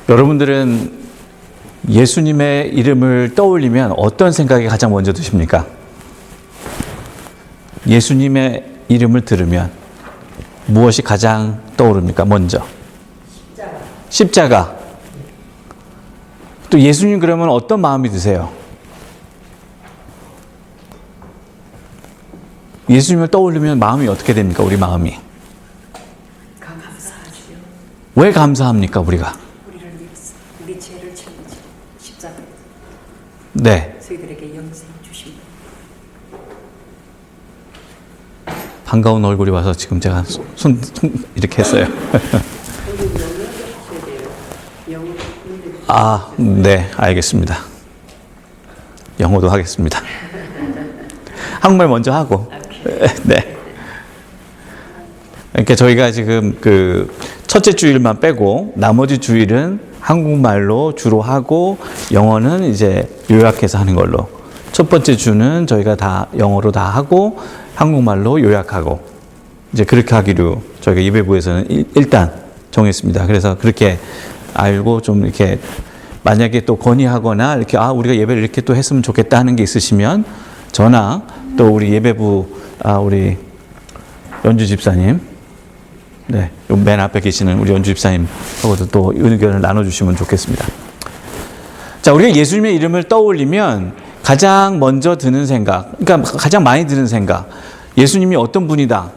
여러분들은 예수님의 이름을 떠올리면 어떤 생각이 가장 먼저 드십니까? 예수님의 이름을 들으면 무엇이 가장 떠오릅니까? 먼저. 십자가. 또 예수님 그러면 어떤 마음이 드세요? 예수님을 떠올리면 마음이 어떻게 됩니까? 우리 마음이. 감사하죠. 왜 감사합니까? 우리가. 우리를 위해서 우리 죄를 짊어지고 십자가에 네. 저희들에게 영생 주십니다. 반가운 얼굴이 와서 지금 제가 손 이렇게 했어요. 아, 네, 알겠습니다. 영어도 하겠습니다. 한국말 먼저 하고. 네. 그러니까 저희가 지금 그 첫째 주일만 빼고 나머지 주일은 한국말로 주로 하고 영어는 이제 요약해서 하는 걸로. 첫 번째 주는 저희가 다 영어로 다 하고 한국말로 요약하고 이제 그렇게 하기로 저희가 예배부에서는 일단 정했습니다. 그래서 그렇게 알고 좀 이렇게 만약에 또 건의하거나 이렇게 우리가 예배를 이렇게 또 했으면 좋겠다 하는 게 있으시면 저나 또 우리 예배부 우리 연주 집사님, 네, 맨 앞에 계시는 우리 연주 집사님하고도 또 의견을 나눠주시면 좋겠습니다. 자, 우리가 예수님의 이름을 떠올리면 가장 먼저 드는 생각, 그러니까 가장 많이 드는 생각, 예수님이 어떤 분이다,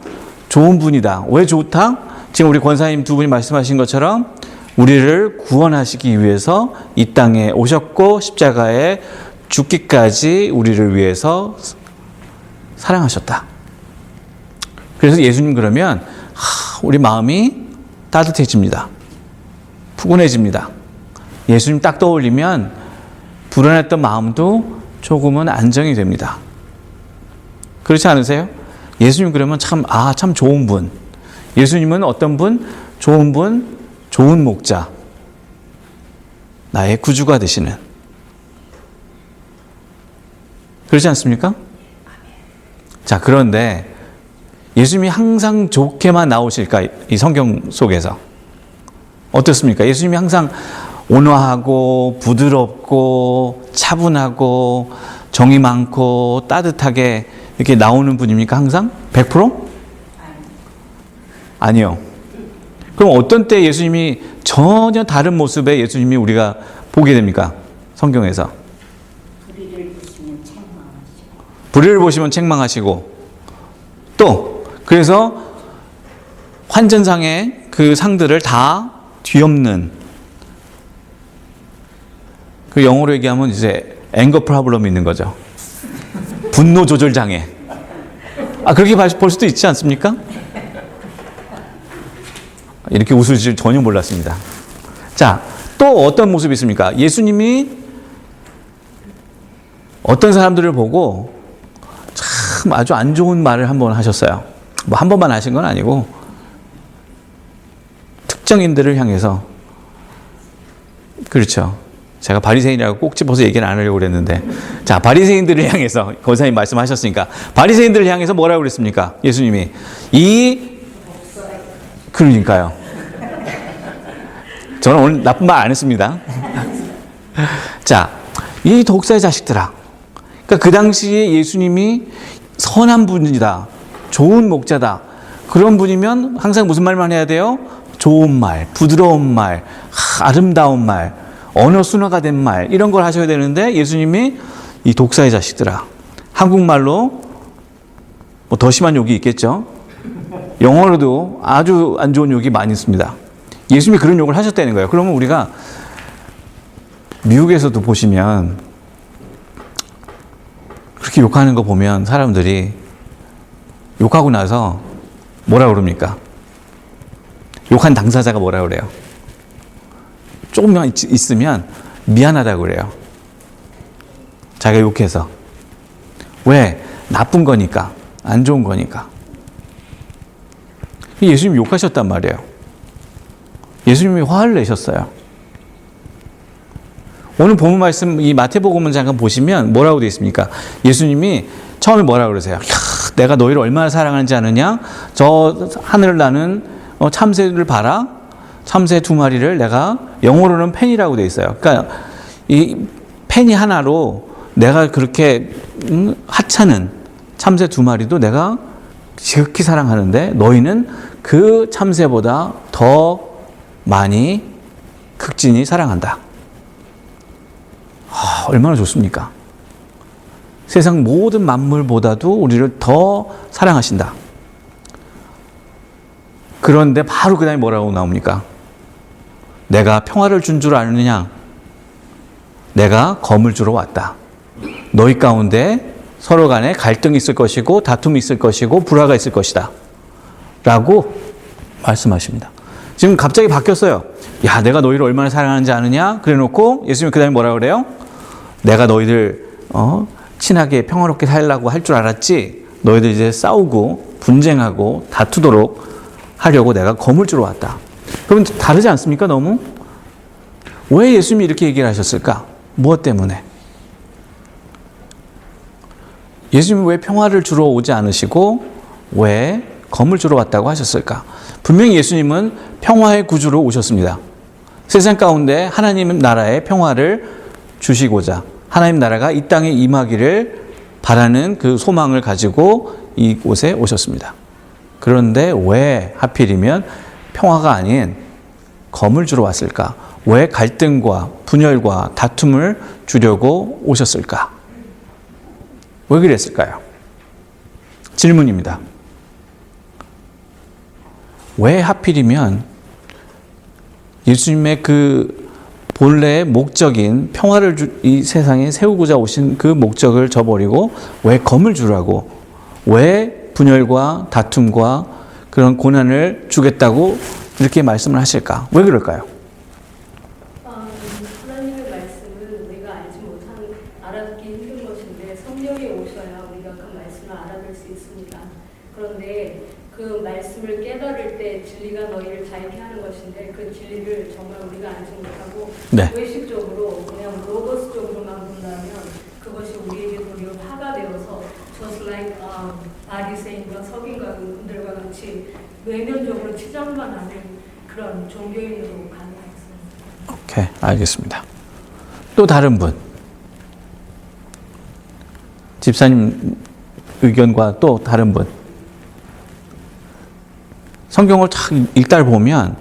좋은 분이다. 왜 좋다? 지금 우리 권사님 두 분이 말씀하신 것처럼 우리를 구원하시기 위해서 이 땅에 오셨고 십자가에 죽기까지 우리를 위해서 사랑하셨다. 그래서 예수님 그러면 우리 마음이 따뜻해집니다. 푸근해집니다. 예수님 딱 떠올리면 불안했던 마음도 조금은 안정이 됩니다. 그렇지 않으세요? 예수님 그러면 참 좋은 분. 예수님은 어떤 분? 좋은 분, 좋은 목자. 나의 구주가 되시는. 그렇지 않습니까? 자, 그런데 예수님이 항상 좋게만 나오실까? 이 성경 속에서. 어떻습니까? 예수님이 항상 온화하고 부드럽고 차분하고 정이 많고 따뜻하게 이렇게 나오는 분입니까? 항상? 100%? 아니요. 그럼 어떤 때 예수님이 전혀 다른 모습의 예수님이 우리가 보게 됩니까? 성경에서. 불의를 보시면 책망하시고 또 그래서 환전상의 그 상들을 다 뒤엎는, 그 영어로 얘기하면 이제 앵거 프로블럼이 있는 거죠. 분노 조절 장애. 그렇게 볼 수도 있지 않습니까? 이렇게 웃을 줄 전혀 몰랐습니다. 자, 또 어떤 모습이 있습니까? 예수님이 어떤 사람들을 보고 참 아주 안 좋은 말을 한 번 하셨어요. 뭐 한 번만 하신 건 아니고 특정인들을 향해서. 그렇죠. 제가 바리새인이라고 꼭 집어서 얘기는 안 하려고 그랬는데, 자, 바리새인들을 향해서 권사님 말씀하셨으니까 바리새인들을 향해서 뭐라고 그랬습니까? 예수님이 그러니까요. 저는 오늘 나쁜 말 안 했습니다. 자, 이 독사의 자식들아. 그러니까 그 당시에 예수님이 선한 분이다, 좋은 목자다, 그런 분이면 항상 무슨 말만 해야 돼요? 좋은 말, 부드러운 말, 아름다운 말, 언어 순화가 된 말, 이런 걸 하셔야 되는데 예수님이 이 독사의 자식들아. 한국말로 뭐 더 심한 욕이 있겠죠. 영어로도 아주 안 좋은 욕이 많이 있습니다. 예수님이 그런 욕을 하셨다는 거예요. 그러면 우리가 미국에서도 보시면 그렇게 욕하는 거 보면 사람들이 욕하고 나서 뭐라 그럽니까? 욕한 당사자가 뭐라 그래요? 조금만 있으면 미안하다고 그래요. 자기가 욕해서. 왜? 나쁜 거니까. 안 좋은 거니까. 예수님이 욕하셨단 말이에요. 예수님이 화를 내셨어요. 오늘 본문 말씀, 이 마태복음을 잠깐 보시면 뭐라고 되어 있습니까? 예수님이 처음에 뭐라고 그러세요? 내가 너희를 얼마나 사랑하는지 아느냐? 저 하늘을 나는 참새를 봐라. 참새 2마리를 내가 영어로는 펜이라고 돼 있어요. 그러니까 이 펜이 하나로 내가 그렇게 하찮은 참새 2마리도 내가 지극히 사랑하는데 너희는 그 참새보다 더 많이 극진히 사랑한다. 얼마나 좋습니까? 세상 모든 만물보다도 우리를 더 사랑하신다. 그런데 바로 그 다음에 뭐라고 나옵니까? 내가 평화를 준 줄 아느냐? 내가 검을 주러 왔다. 너희 가운데 서로 간에 갈등이 있을 것이고 다툼이 있을 것이고 불화가 있을 것이다. 라고 말씀하십니다. 지금 갑자기 바뀌었어요. 야, 내가 너희를 얼마나 사랑하는지 아느냐? 그래 놓고 예수님이 그 다음에 뭐라 그래요? 내가 너희들 친하게 평화롭게 살려고 할 줄 알았지? 너희들 이제 싸우고 분쟁하고 다투도록 하려고 내가 검을 주러 왔다. 그럼 다르지 않습니까? 너무? 왜 예수님이 이렇게 얘기를 하셨을까? 무엇 때문에? 예수님은 왜 평화를 주러 오지 않으시고 왜 검을 주러 왔다고 하셨을까? 분명히 예수님은 평화의 구주로 오셨습니다. 세상 가운데 하나님 나라의 평화를 주시고자 하나님 나라가 이 땅에 임하기를 바라는 그 소망을 가지고 이곳에 오셨습니다. 그런데 왜 하필이면 평화가 아닌 검을 주러 왔을까? 왜 갈등과 분열과 다툼을 주려고 오셨을까? 왜 그랬을까요? 질문입니다. 왜 하필이면 예수님의 그 본래의 목적인 평화를 이 세상에 세우고자 오신 그 목적을 저버리고 왜 검을 주라고, 왜 분열과 다툼과 그런 고난을 주겠다고 이렇게 말씀을 하실까? 왜 그럴까요? 하나님의 말씀은 우리가 알아듣기 힘든 것인데 성령이 오셔야 우리가 그 말씀을 알아들 수 있습니다. 그런데 그 말씀을 깨달을 때 진리가 너희를 자유케 하는 것인데 그 진리를 정말 우리가 알지 못하고 네. 의식적으로 그냥 로고스적으로만 본다면 그것이 우리에게 도리어 화가 되어서 just like 바리새인과 서기관들과 같이 외면적으로 치장만 하는 그런 종교인으로 가능했습니다. 오케이, 알겠습니다. 또 다른 분. 집사님 의견과 또 다른 분. 성경을 쫙 읽다 보면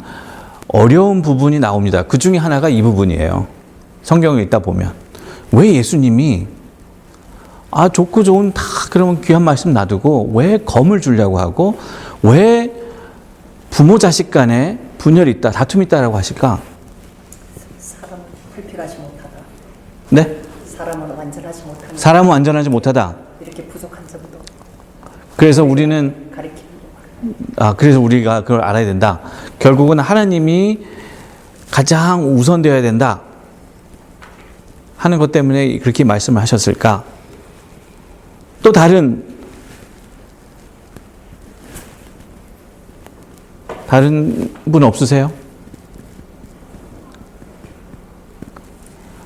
어려운 부분이 나옵니다. 그 중에 하나가 이 부분이에요. 성경을 읽다 보면. 왜 예수님이 좋고 좋은 다 그러면 귀한 말씀 놔두고 왜 검을 주려고 하고 왜 부모 자식 간에 분열이 있다, 다툼이 있다라고 하실까? 사람은 불필요하지 못하다. 네? 사람은 완전하지 못하다. 사람은 완전하지 못하다. 이렇게 부족한 점도 그래서 우리는 가리키는 그래서 우리가 그걸 알아야 된다. 결국은 하나님이 가장 우선되어야 된다 하는 것 때문에 그렇게 말씀을 하셨을까? 또 다른 분 없으세요?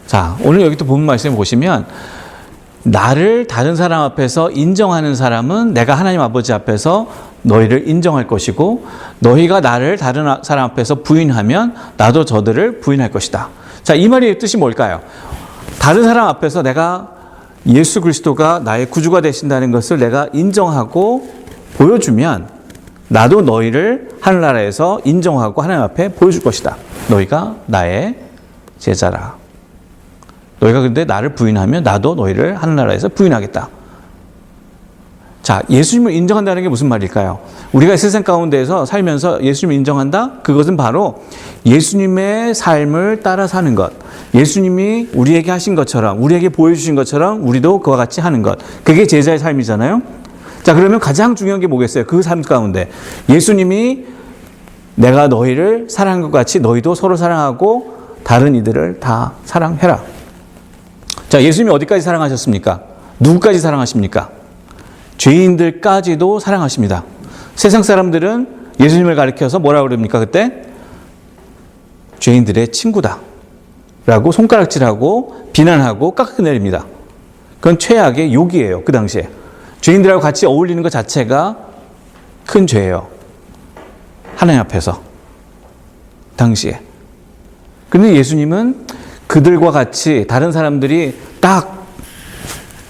자, 오늘 여기 또 본문 말씀 보시면 나를 다른 사람 앞에서 인정하는 사람은 내가 하나님 아버지 앞에서 너희를 인정할 것이고 너희가 나를 다른 사람 앞에서 부인하면 나도 저들을 부인할 것이다. 자, 이 말의 뜻이 뭘까요? 다른 사람 앞에서 내가 예수 그리스도가 나의 구주가 되신다는 것을 내가 인정하고 보여주면 나도 너희를 하늘나라에서 인정하고 하나님 앞에 보여줄 것이다. 너희가 나의 제자라. 너희가 그런데 나를 부인하면 나도 너희를 하늘나라에서 부인하겠다. 자, 예수님을 인정한다는 게 무슨 말일까요? 우리가 세상 가운데에서 살면서 예수님을 인정한다? 그것은 바로 예수님의 삶을 따라 사는 것. 예수님이 우리에게 하신 것처럼, 우리에게 보여주신 것처럼 우리도 그와 같이 하는 것. 그게 제자의 삶이잖아요. 자, 그러면 가장 중요한 게 뭐겠어요? 그 삶 가운데 예수님이 내가 너희를 사랑한 것 같이 너희도 서로 사랑하고 다른 이들을 다 사랑해라. 자, 예수님이 어디까지 사랑하셨습니까? 누구까지 사랑하십니까? 죄인들까지도 사랑하십니다. 세상 사람들은 예수님을 가리켜서 뭐라고 그럽니까? 그때 죄인들의 친구다 라고 손가락질하고 비난하고 깎아내립니다. 그건 최악의 욕이에요. 그 당시에 죄인들하고 같이 어울리는 것 자체가 큰 죄예요. 하나님 앞에서 당시에. 근데 예수님은 그들과 같이 다른 사람들이 딱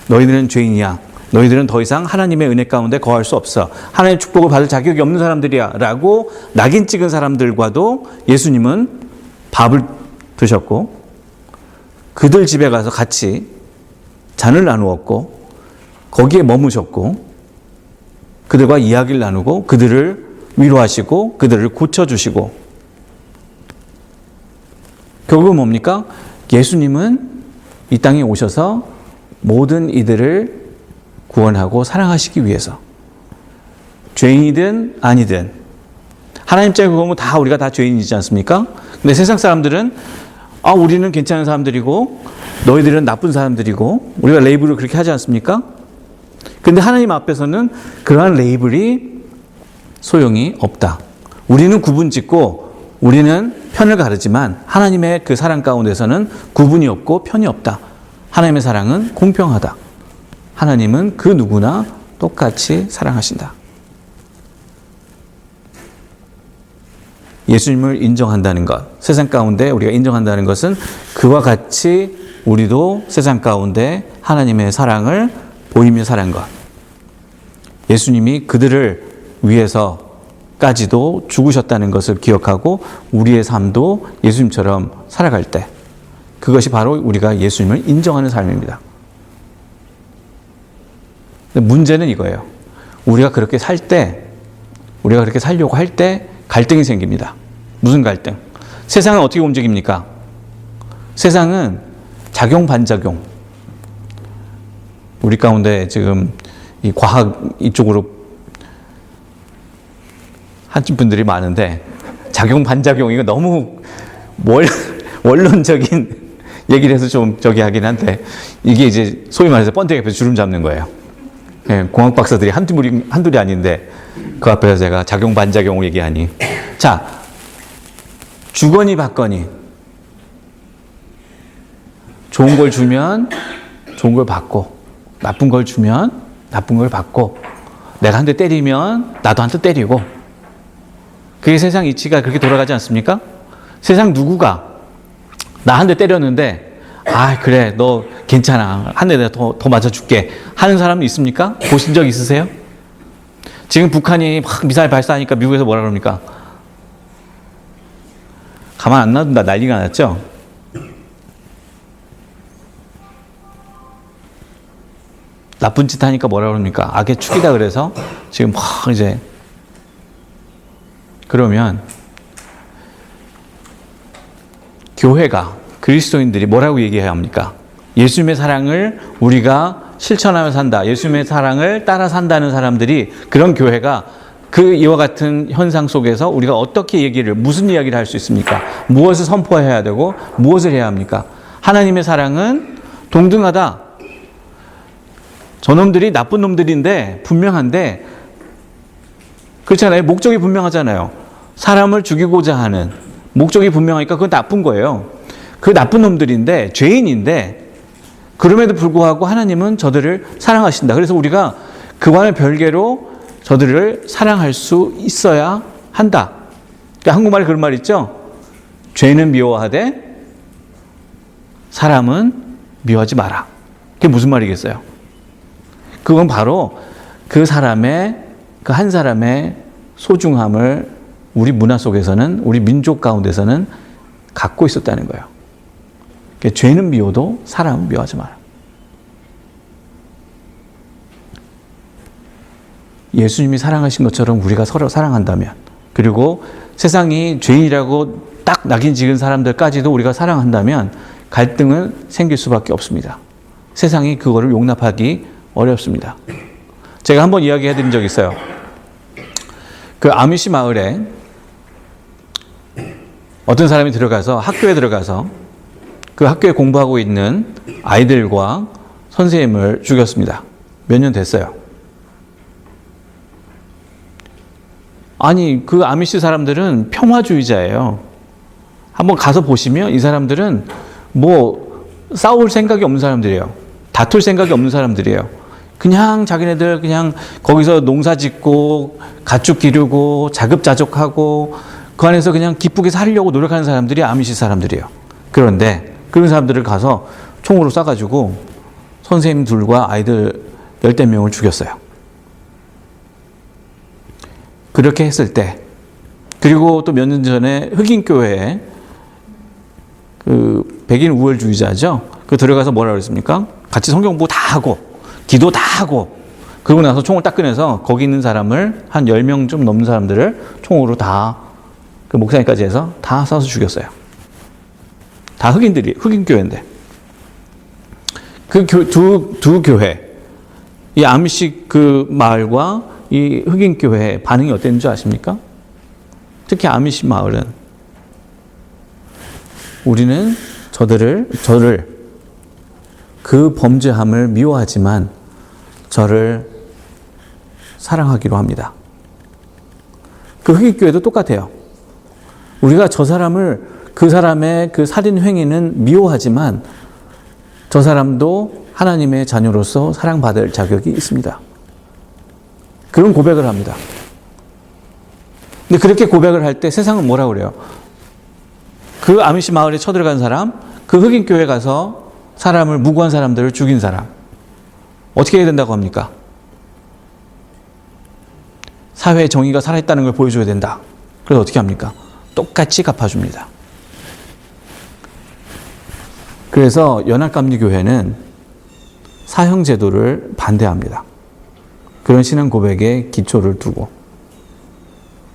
너희들은 죄인이야. 너희들은 더 이상 하나님의 은혜 가운데 거할 수 없어. 하나님의 축복을 받을 자격이 없는 사람들이야. 라고 낙인 찍은 사람들과도 예수님은 밥을 드셨고 그들 집에 가서 같이 잔을 나누었고 거기에 머무셨고 그들과 이야기를 나누고 그들을 위로하시고 그들을 고쳐주시고 결국은 뭡니까? 예수님은 이 땅에 오셔서 모든 이들을 구원하고 사랑하시기 위해서 죄인이든 아니든 하나님 입장에 보면 다 우리가 다 죄인이지 않습니까? 근데 세상 사람들은 우리는 괜찮은 사람들이고 너희들은 나쁜 사람들이고 우리가 레이블을 그렇게 하지 않습니까? 근데 하나님 앞에서는 그러한 레이블이 소용이 없다. 우리는 구분짓고 우리는 편을 가르지만 하나님의 그 사랑 가운데서는 구분이 없고 편이 없다. 하나님의 사랑은 공평하다. 하나님은 그 누구나 똑같이 사랑하신다. 예수님을 인정한다는 것, 세상 가운데 우리가 인정한다는 것은 그와 같이 우리도 세상 가운데 하나님의 사랑을 보이며 사는 것. 예수님이 그들을 위해서까지도 죽으셨다는 것을 기억하고 우리의 삶도 예수님처럼 살아갈 때 그것이 바로 우리가 예수님을 인정하는 삶입니다. 근데 문제는 이거예요. 우리가 그렇게 살 때, 우리가 그렇게 살려고 할 때 갈등이 생깁니다. 무슨 갈등? 세상은 어떻게 움직입니까? 세상은 작용, 반작용. 우리 가운데 지금 이 과학 이쪽으로 하신 분들이 많은데 작용, 반작용 이거 너무 원론적인 얘기를 해서 좀 저기 하긴 한데 이게 이제 소위 말해서 번데기 앞에서 주름 잡는 거예요. 예, 공학 박사들이 한둘이 아닌데 그 앞에서 제가 작용, 반작용을 얘기하니 자, 주거니 받거니 좋은 걸 주면 좋은 걸 받고 나쁜 걸 주면 나쁜 걸 받고 내가 한 대 때리면 나도 한 대 때리고 그게 세상 이치가 그렇게 돌아가지 않습니까? 세상 누구가 나 한 대 때렸는데 그래 너 괜찮아 한 대 내가 더 맞아줄게 하는 사람 있습니까? 보신 적 있으세요? 지금 북한이 막 미사일 발사하니까 미국에서 뭐라 그럽니까? 가만 안 놔둔다 난리가 났죠? 나쁜 짓 하니까 뭐라 그럽니까? 악의 축이다 그래서 지금 막 이제 그러면 교회가 그리스도인들이 뭐라고 얘기해야 합니까? 예수님의 사랑을 우리가 실천하며 산다. 예수님의 사랑을 따라 산다는 사람들이 그런 교회가 그 이와 같은 현상 속에서 우리가 어떻게 무슨 이야기를 할 수 있습니까? 무엇을 선포해야 되고 무엇을 해야 합니까? 하나님의 사랑은 동등하다. 저놈들이 나쁜 놈들인데 분명한데 그렇잖아요. 목적이 분명하잖아요. 사람을 죽이고자 하는 목적이 분명하니까 그건 나쁜 거예요. 그 나쁜 놈들인데 죄인인데 그럼에도 불구하고 하나님은 저들을 사랑하신다. 그래서 우리가 그와는 별개로 저들을 사랑할 수 있어야 한다. 그러니까 한국말에 그런 말 있죠. 죄는 미워하되 사람은 미워하지 마라. 그게 무슨 말이겠어요? 그건 바로 그 한 사람의 소중함을 우리 문화 속에서는 우리 민족 가운데서는 갖고 있었다는 거예요. 그러니까 죄는 미워도 사람은 미워하지 마라. 예수님이 사랑하신 것처럼 우리가 서로 사랑한다면 그리고 세상이 죄인이라고 딱 낙인 찍은 사람들까지도 우리가 사랑한다면 갈등은 생길 수밖에 없습니다. 세상이 그거를 용납하기 어렵습니다. 제가 한번 이야기해 드린 적이 있어요. 그 아미시 마을에 어떤 사람이 학교에 들어가서 그 학교에 공부하고 있는 아이들과 선생님을 죽였습니다. 몇 년 됐어요. 아니, 그 아미시 사람들은 평화주의자예요. 한번 가서 보시면 이 사람들은 싸울 생각이 없는 사람들이에요. 다툴 생각이 없는 사람들이에요. 그냥 자기네들 그냥 거기서 농사 짓고 가축 기르고 자급자족하고 그 안에서 그냥 기쁘게 살려고 노력하는 사람들이 아미시 사람들이에요. 그런데 그런 사람들을 가서 총으로 쏴가지고 선생님 둘과 아이들 10명을 죽였어요. 그렇게 했을 때, 그리고 또 몇 년 전에 흑인교회에 그 백인 우월주의자죠. 그 들어가서 뭐라 그랬습니까? 같이 성경 공부 다 하고 기도 다 하고 그러고 나서 총을 딱 꺼내서 거기 있는 사람을 한 10명 좀 넘는 사람들을 총으로 다 그 목사님까지 해서 다 쏴서 죽였어요. 다 흑인 교회인데 그 두 교회, 이 아미시 그 마을과 이 흑인 교회 반응이 어땠는지 아십니까? 특히 아미시 마을은 우리는 저를 그 범죄함을 미워하지만 저를 사랑하기로 합니다. 그 흑인 교회도 똑같아요. 우리가 저 사람을, 그 사람의 그 살인 행위는 미워하지만 저 사람도 하나님의 자녀로서 사랑받을 자격이 있습니다. 그런 고백을 합니다. 근데 그렇게 고백을 할 때 세상은 뭐라 그래요? 그 아미시 마을에 쳐들어간 사람, 그 흑인 교회 가서 사람을, 무고한 사람들을 죽인 사람, 어떻게 해야 된다고 합니까? 사회의 정의가 살아있다는 걸 보여줘야 된다. 그래서 어떻게 합니까? 똑같이 갚아줍니다. 그래서 연합감리교회는 사형제도를 반대합니다. 그런 신앙 고백에 기초를 두고,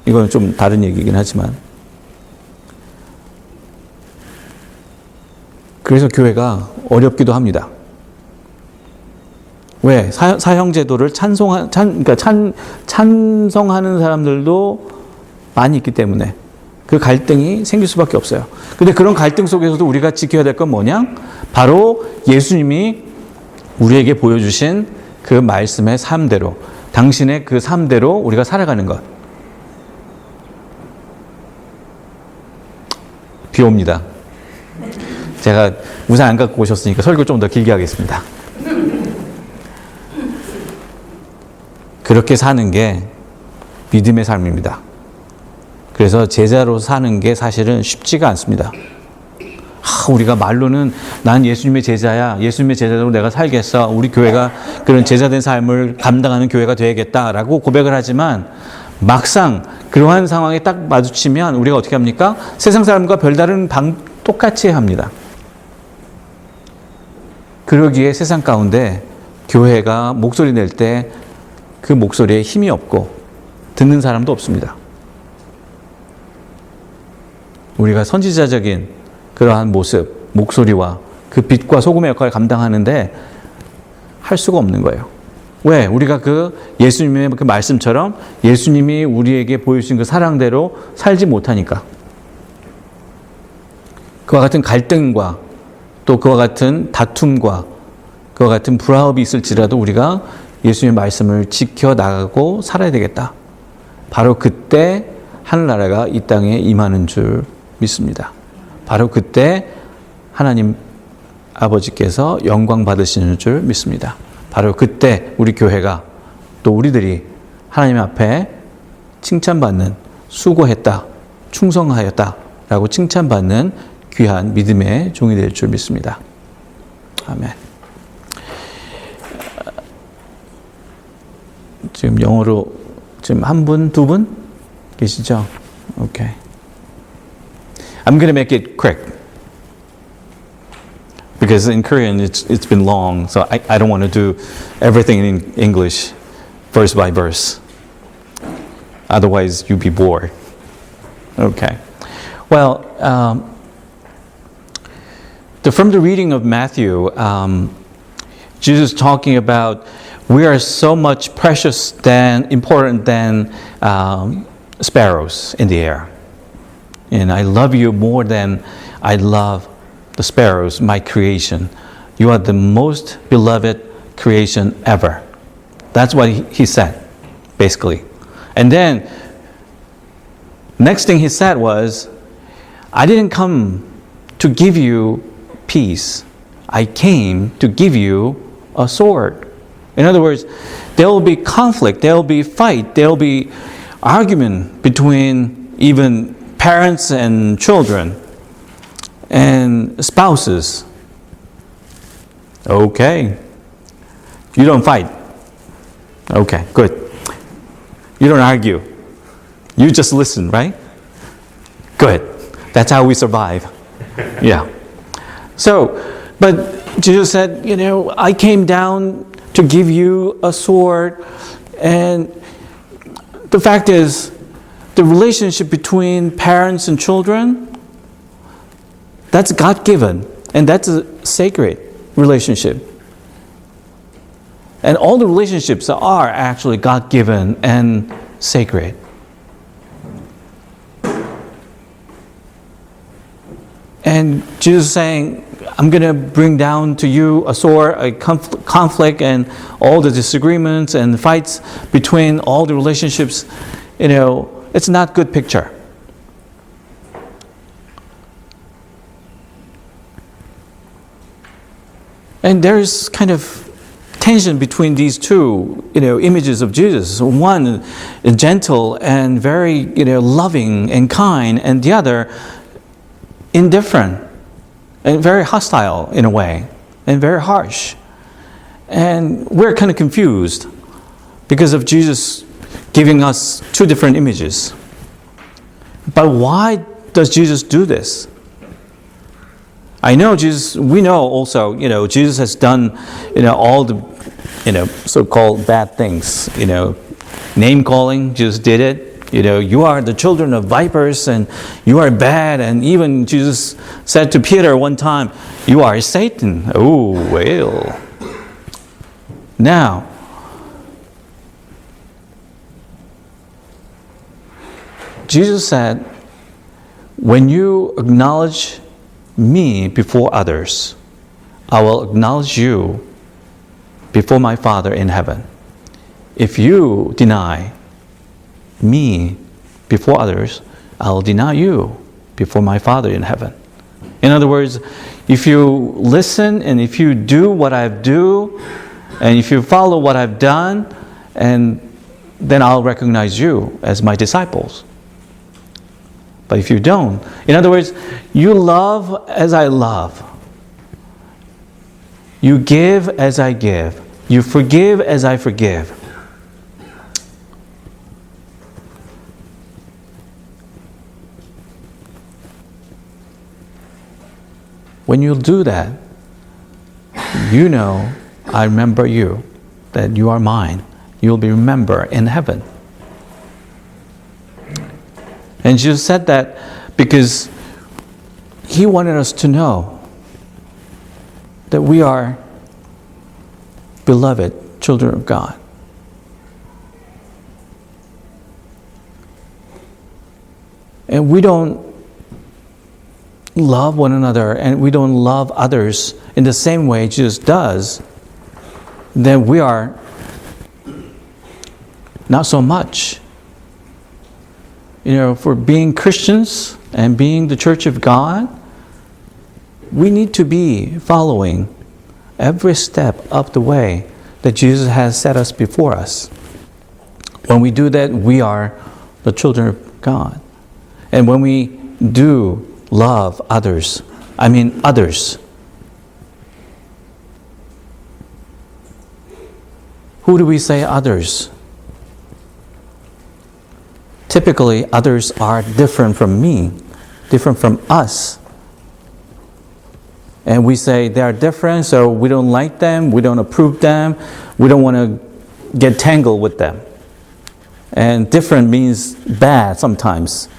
이건 좀 다른 얘기이긴 하지만, 그래서 교회가 어렵기도 합니다. 왜? 사형제도를 찬성하는 사람들도 많이 있기 때문에 그 갈등이 생길 수밖에 없어요. 근데 그런 갈등 속에서도 우리가 지켜야 될 건 뭐냐? 바로 예수님이 우리에게 보여주신 그 말씀의 삶대로, 당신의 그 삶대로 우리가 살아가는 것. 비 옵니다. 제가 우산 안 갖고 오셨으니까 설교 좀 더 길게 하겠습니다. 그렇게 사는 게 믿음의 삶입니다. 그래서 제자로 사는 게 사실은 쉽지가 않습니다. 우리가 말로는 난 예수님의 제자야, 예수님의 제자로 내가 살겠어, 우리 교회가 그런 제자된 삶을 감당하는 교회가 되야겠다라고 고백을 하지만 막상 그러한 상황에 딱 마주치면 우리가 어떻게 합니까? 세상 사람과 별다른 똑같이 합니다. 그러기에 세상 가운데 교회가 목소리 낼 때 그 목소리에 힘이 없고 듣는 사람도 없습니다. 우리가 선지자적인 그러한 모습, 목소리와 그 빛과 소금의 역할을 감당하는데 할 수가 없는 거예요. 왜? 우리가 그 예수님의 그 말씀처럼 예수님이 우리에게 보여주신 그 사랑대로 살지 못하니까. 그와 같은 갈등과 또 그와 같은 다툼과 그와 같은 불화합이 있을지라도 우리가 예수님의 말씀을 지켜나가고 살아야 되겠다. 바로 그때 하늘나라가 이 땅에 임하는 줄 믿습니다. 바로 그때 하나님 아버지께서 영광 받으시는 줄 믿습니다. 바로 그때 우리 교회가 또 우리들이 하나님 앞에 칭찬받는, 수고했다, 충성하였다 라고 칭찬받는 귀한 믿음의 종이 될 줄 믿습니다. 아멘. 지금 영어로 지금 한 분, 두 분 계시죠? Okay. I'm going to make it quick because in Korean it's been long, so I don't want to do everything in English verse by verse. Otherwise, you'd be bored. Okay. Well, from the reading of Matthew, Jesus talking about we are so much precious than important than sparrows in the air. And I love you more than I love the sparrows, my creation. You are the most beloved creation ever. That's what he said, basically. And then, next thing he said was, I didn't come to give you peace. I came to give you a sword. In other words, there will be conflict, there will be fight, there will be argument between even parents and children and spouses. Okay. You don't fight. Okay, good. You don't argue. You just listen, right? Good. That's how we survive. Yeah. So, but Jesus said, I came down to give you a sword. And the fact is, the relationship between parents and children, that's God-given. And that's a sacred relationship. And all the relationships are actually God-given and sacred. And Jesus is saying, I'm going to bring down to you a sword, a conflict, and all the disagreements and fights between all the relationships. It's not a good picture. And there's kind of tension between these two, images of Jesus. One gentle and very, loving and kind, and the other indifferent and very hostile in a way, and very harsh. And we're kind of confused because of Jesus giving us two different images. But why does Jesus do this? I know we know also, Jesus has done, all the, so-called bad things, name calling, Jesus did it. You are the children of vipers and you are bad. And even Jesus said to Peter one time, you are Satan. Oh, well. Now, Jesus said, when you acknowledge me before others, I will acknowledge you before my Father in heaven. If you deny me before others, I will deny you before my Father in heaven. In other words, if you listen and if you do what I do, and if you follow what I've done, and then I'll recognize you as my disciples. But if you don't, in other words, you love as I love. You give as I give. You forgive as I forgive. When you do that, I remember you, that you are mine. You'll be remembered in heaven. And Jesus said that because He wanted us to know that we are beloved children of God. And we don't love one another and we don't love others in the same way Jesus does, then we are not so much. For being Christians and being the Church of God, we need to be following every step of the way that Jesus has set us before us. When we do that, we are the children of God. And when we do love others, who do we say others? Typically, others are different from me, different from us. And we say they are different, so we don't like them, we don't approve them, we don't want to get tangled with them. And different means bad sometimes.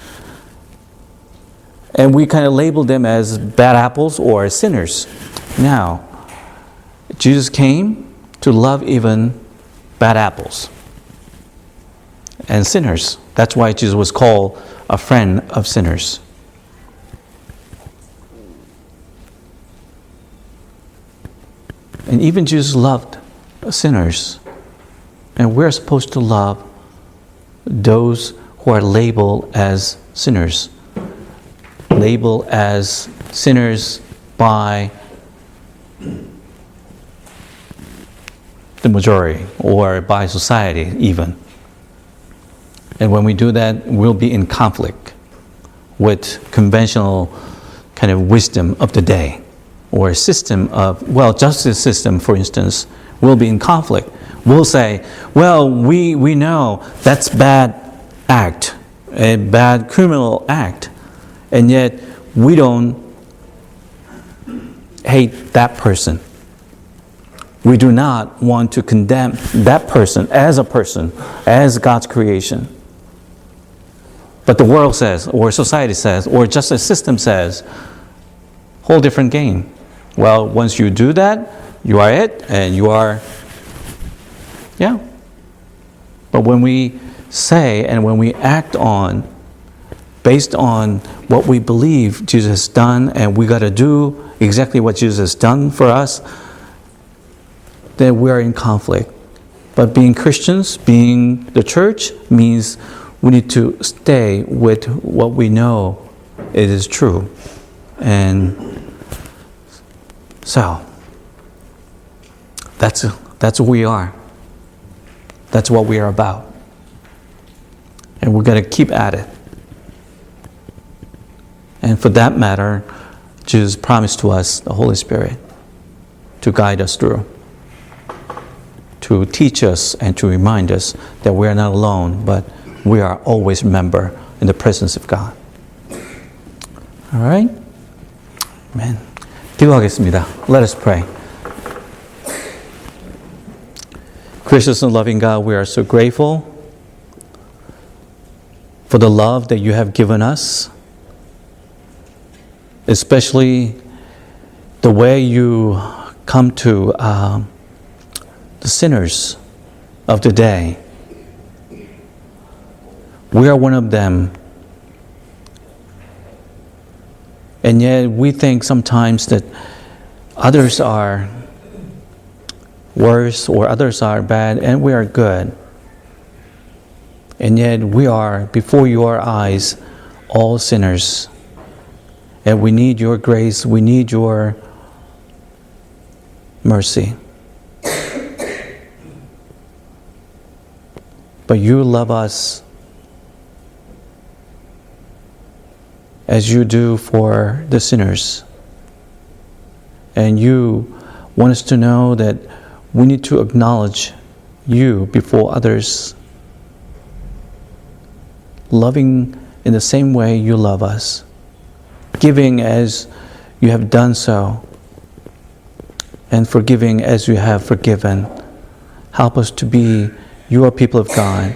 And we kind of label them as bad apples or sinners. Now, Jesus came to love even bad apples and sinners. That's why Jesus was called a friend of sinners. And even Jesus loved sinners. And we're supposed to love those who are labeled as sinners. Labeled as sinners by the majority or by society even. And when we do that, we'll be in conflict with conventional kind of wisdom of the day, or a system of, justice system, for instance, will be in conflict. We'll say, well, we know that's bad act, a bad criminal act, and yet we don't hate that person. We do not want to condemn that person, as God's creation. But the world says, or society says, or justice system says, whole different game. Well, once you do that, you are it, and you are, yeah. But when we say and when we act on, based on what we believe Jesus has done, and we got to do exactly what Jesus has done for us, then we are in conflict. But being Christians, being the church, means we need to stay with what we know it is true. And so, that's who we are. That's what we are about. And we're going to keep at it. And for that matter, Jesus promised to us the Holy Spirit to guide us through, to teach us and to remind us that we are not alone, but we are always remember in the presence of God. All right? Amen. 기도하겠습니다. Let us pray. Gracious and loving God, we are so grateful for the love that you have given us, especially the way you come to the sinners of the day. We are one of them. And yet we think sometimes that others are worse or others are bad and we are good. And yet we are, before your eyes, all sinners. And we need your grace, we need your mercy. But you love us as you do for the sinners. And you want us to know that we need to acknowledge you before others, loving in the same way you love us, giving as you have done so, and forgiving as you have forgiven. Help us to be your people of God.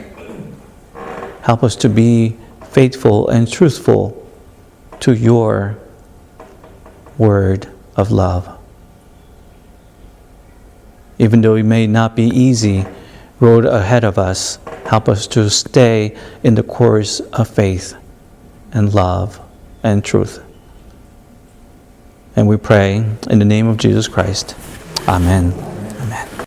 Help us to be faithful and truthful to your word of love. Even though it may not be easy road ahead of us, help us to stay in the course of faith and love and truth. And we pray in the name of Jesus Christ. Amen.